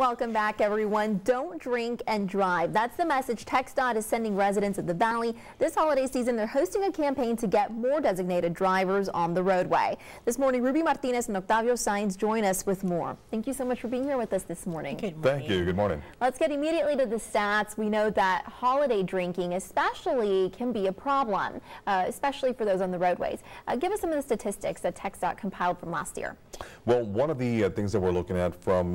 Welcome back, everyone. Don't drink and drive. That's the message TxDOT is sending residents of the Valley. This holiday season, they're hosting a campaign to get more designated drivers on the roadway. This morning, Ruby Martinez and Octavio Sainz join us with more. Thank you so much for being here with us this morning. Good morning. Thank you. Good morning. Let's get immediately to the stats. We know that holiday drinking especially can be a problem, especially for those on the roadways. Give us some of the statistics that TxDOT compiled from last year. Well, one of the things that we're looking at from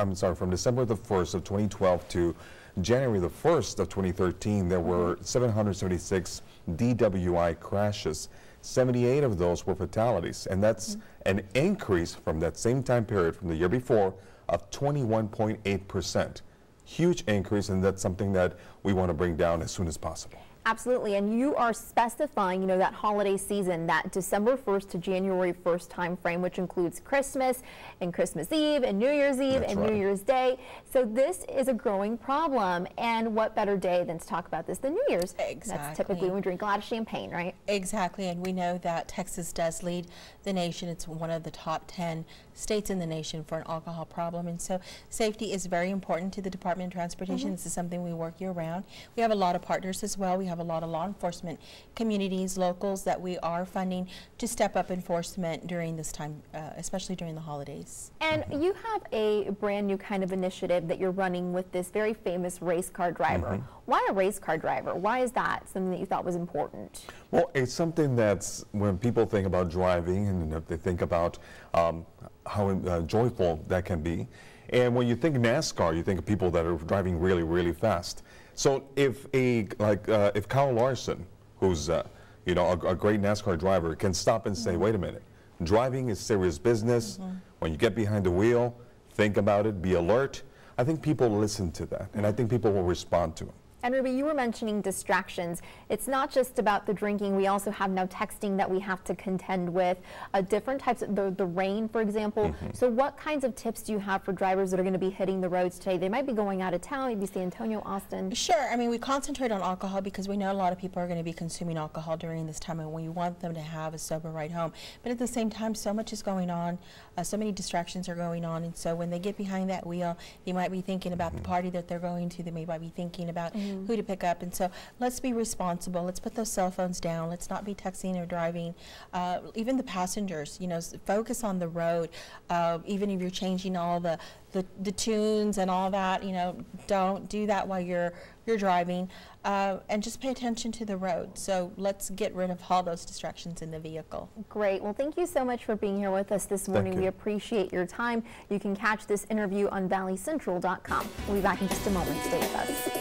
from December the 1st of 2012 to January the 1st of 2013, there were 776 DWI crashes. 78 of those were fatalities, and that's an increase from that same time period from the year before of 21.8%. Huge increase, and that's something that we want to bring down as soon as possible. Absolutely, and you are specifying, that holiday season, that December 1st to January 1st time frame, which includes Christmas and Christmas Eve and New Year's Eve and New Year's Day. So this is a growing problem, and what better day than to talk about this than New Year's? Exactly. That's typically when we drink a lot of champagne, right? Exactly, and we know that Texas does lead the nation. It's one of the top 10 states in the nation for an alcohol problem, and so safety is very important to the Department of Transportation. This is something we work year-round. We have a lot of partners as well. We have a lot of law enforcement communities, locals that we are funding to step up enforcement during this time, especially during the holidays. And you have a brand new kind of initiative that you're running with this very famous race car driver. Why a race car driver? Why is that something that you thought was important? Well, it's something that's when people think about driving and if they think about how joyful that can be. And when you think NASCAR, you think of people that are driving really, really fast. So if if Kyle Larson, who's a great NASCAR driver, can stop and say, wait a minute, driving is serious business. When you get behind the wheel, think about it, be alert. I think people listen to that, and I think people will respond to it. And Ruby, you were mentioning distractions. It's not just about the drinking. We also have now texting that we have to contend with, different types of the rain, for example. So what kinds of tips do you have for drivers that are going to be hitting the roads today? They might be going out of town, maybe San Antonio, Austin. Sure. I mean, we concentrate on alcohol because we know a lot of people are going to be consuming alcohol during this time, and we want them to have a sober ride home. But at the same time, so much is going on. So many distractions are going on, and so when they get behind that wheel, they might be thinking about the party that they're going to. They might be thinking about who to pick up, and so let's be responsible. Let's put those cell phones down. Let's not be texting or driving. Even the passengers, focus on the road. Even if you're changing all the tunes and all that, don't do that while you're driving, and just pay attention to the road. So let's get rid of all those distractions in the vehicle. Great. Well, thank you so much for being here with us this morning. We appreciate your time. You can catch this interview on valleycentral.com. We'll be back in just a moment. Stay with us.